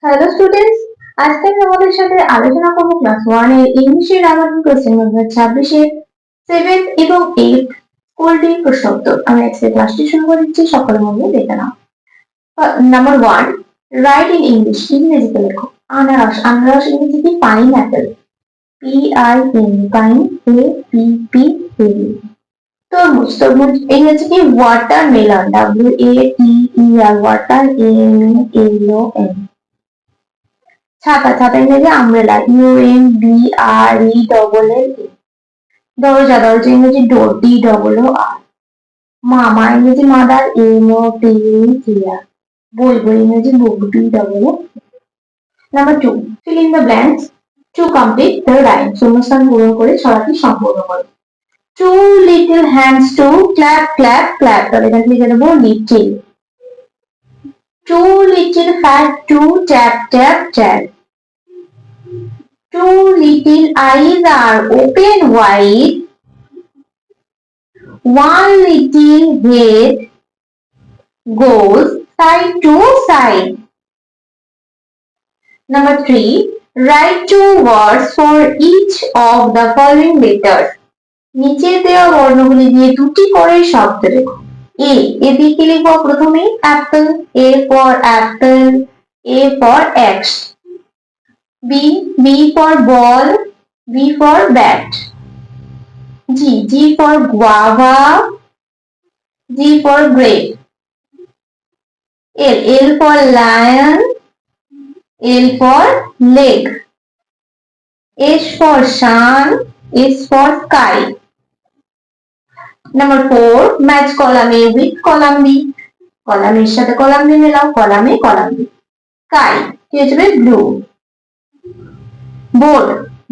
Hello students, আজকে আমি আমাদের সাথে আলোচনা করব ক্লাস 1 এর ইংলিশের রামায়ণ কোশ্চেন 2026 এর 7th এবং 8th স্কুলটি প্রশ্ন উত্তর। আমি আজকে ক্লাসটি শুরু করে দিচ্ছি, সকলে মন দিয়ে দেখে নাও। Number 1, write in English. ইংরেজিতে লেখো। আনারস। আনারস ইংরেজিতে pineapple. P I N, pine, A P P L. তরমুজ। তরমুজ ইংরেজি কি watermelon. W A T E R, water, A M L O N. ছাতা। ছাতা ইংরেজি umbrella. U M B R E double L A. দরজা। দরজা ইংরেজি ডোর। ডি ডবল ও আর। মা। মা ইংরেজি মাদার। এম ও টি ই আর। বই। বই ইংরেজি book. B double O. Number 2, fill in the blanks to complete the rhyme. শূন্যস্থান পূরণ করে ছড়াটি সম্পূর্ণ করো। Two little hands to clap clap clap. তবে এখানে লিখে দেবো little. Two little fat to tap tap tap. Two little eyes are open wide. One little head goes side to side. Number 3, write 2 words for each of the following letters. নিচে দেওয়া বর্ণগুলি দিয়ে দুটি করে শব্দ লেখো। এ। এ দিয়ে কি লিখবো? প্রথমে Apple. A for Apple, A for x. B. B for ball, B for bat. G. G for guava, G for grape. L. L for lion, L for leg. S for sun, S for sky. Number 4, match column A with column B. column A এর সাথে column B মেলাও। column A, column B. Sky কি হচ্ছে? blue. Board,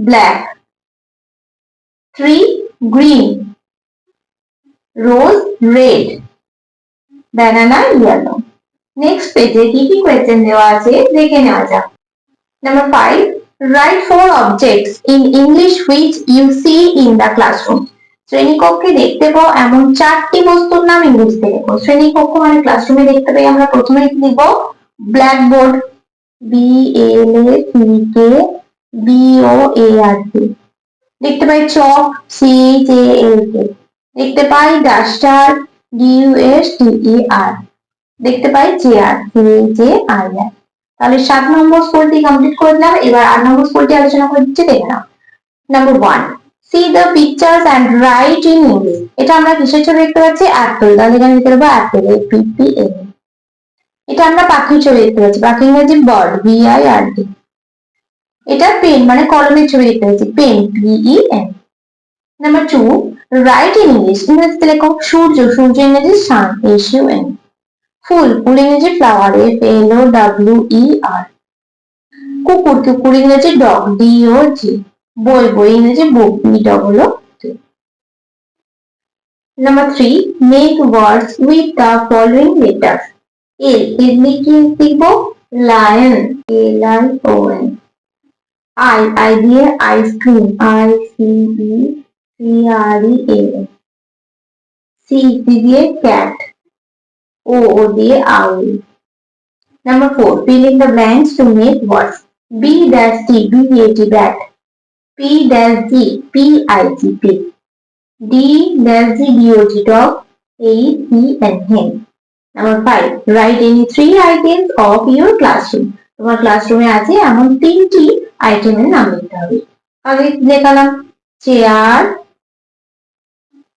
black. Tree, green. Rose, red. Banana, yellow. Next page কি কি question দেওয়া আছে দেখে নেওয়া যাক। Number 5, write 4 objects in English which you see in the classroom. শ্রেণীকক্ষে দেখতে পাও এমন 4টি বস্তুর নাম ইংরেজিতে লেখো। শ্রেণীকক্ষ মানে ক্লাসরুমে দেখতে পাই আমরা, প্রথমে লিখব blackboard. B L A C K B O A R T. দেখতে পাই chalk. C H A L K. দেখতে পাই duster. D U S T E R. দেখতে পাই chair. C H A I R. তাহলে 7 নম্বর স্কুলটি কমপ্লিট করে দিলাম। এবার 8 নম্বর স্কুলটি আলোচনা করে দিচ্ছি, দেখে নাও। Number 1, see the pictures and write in English. এটা আমরা কিসের ছবি দেখতে পাচ্ছি? অ্যাপল। তাহলে এখানে লিখে দেবো apple, A P P L. এটা আমরা পাখির ছবি দেখতে পাচ্ছি। পাখি ইংরেজি bird, B I R D. এটা পেন মানে কলমের ছবি দেখতে পাচ্ছি, pen, P E N. Number 2, write in English. ইংরেজিতে লেখো সূর্য। সূর্য ইংরেজি সান, এস ইউ এন। ফুল। ফুল ইংরেজি flower, F L O W E R. কুকুর। কুকুর ইংরেজি ডগ, ডি ও জি। বই। বই ইংরেজি book, B double O T. Number 3, make words with the following letters. L. L কি লিখব? lion, L I O N. I. I দিয়ে ice cream, I C E C R E A M. C. C দিয়ে cat, O O দিয়ে owl. Number 4, fill in the blanks to make words. B dash T, B A T, bat. P dash G, P I G, pig. D dash G, D O G, dog. A C N, hen. Number 5, write any 3 items of your classroom. তোমার ক্লাসরুমে আছে এমন 3টি আইটেমের নাম লিখতে হবে। আগে লেখালাম chair,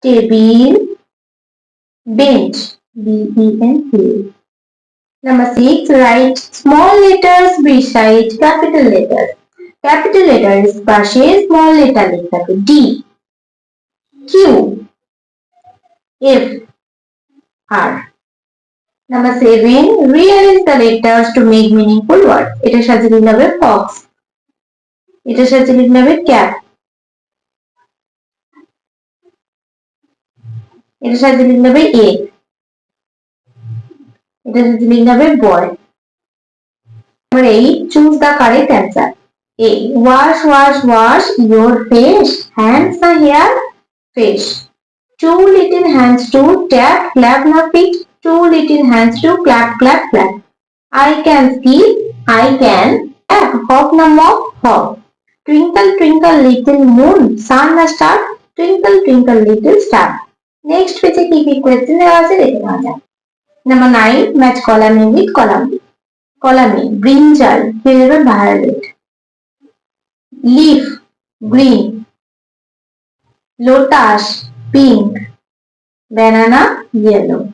table, bench, B E N C. Number 6, write small letters beside capital letters. Capital letters পাশে small letter লিখতে হবে। D, Q, F, R. Number 7, rearrange the letters to make meaningful words. এটার সাথে লিখতে হবে fox, এটার সাথে লিখতে হবে cat, এটার সাথে লিখতে হবে egg, এটার সাথে লিখতে হবে boy. Number 8, choose the correct answer. A, wash wash wash your face, hands are here, face. 2 little hands to tap clap now feet. 2 little hands to clap clap clap. I can see I can এক হক না mock হক twinkle twinkle little moon sun না star twinkle twinkle little star next পেজে কি কি question দেওয়া আছে দেখে নেওয়া যাক number 9 match column A with column B column A brinjal favourite violet leaf green lotus pink banana yellow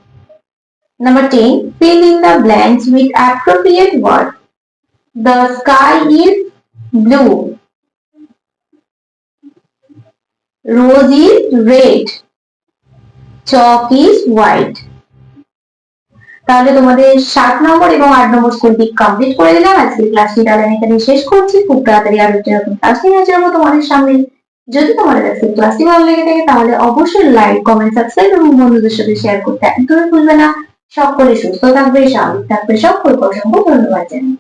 number 10 fill in the blanks with appropriate word the sky is blue rose is red chalk is white তাহলে তোমাদের 7 নম্বর এবং 8 নম্বর স্কুলটি complete করে দিলাম আজকে ক্লাসটি তাহলে আমি এখানে শেষ করছি খুব তাড়াতাড়ি আরো এরকম ক্লাস নিয়ে আসবো তোমাদের সামনে যদি তোমাদের আজকে ক্লাসটি ভালো লেগে থাকে তাহলে অবশ্যই লাইক কমেন্ট সাবস্ক্রাইব এবং বন্ধুদের সাথে শেয়ার করতে একদমই ভুলবে না সকলে সুস্থ থাকবে স্বাভাবিক থাকবে সকলকে অসংখ্য ধন্যবাদ জানাই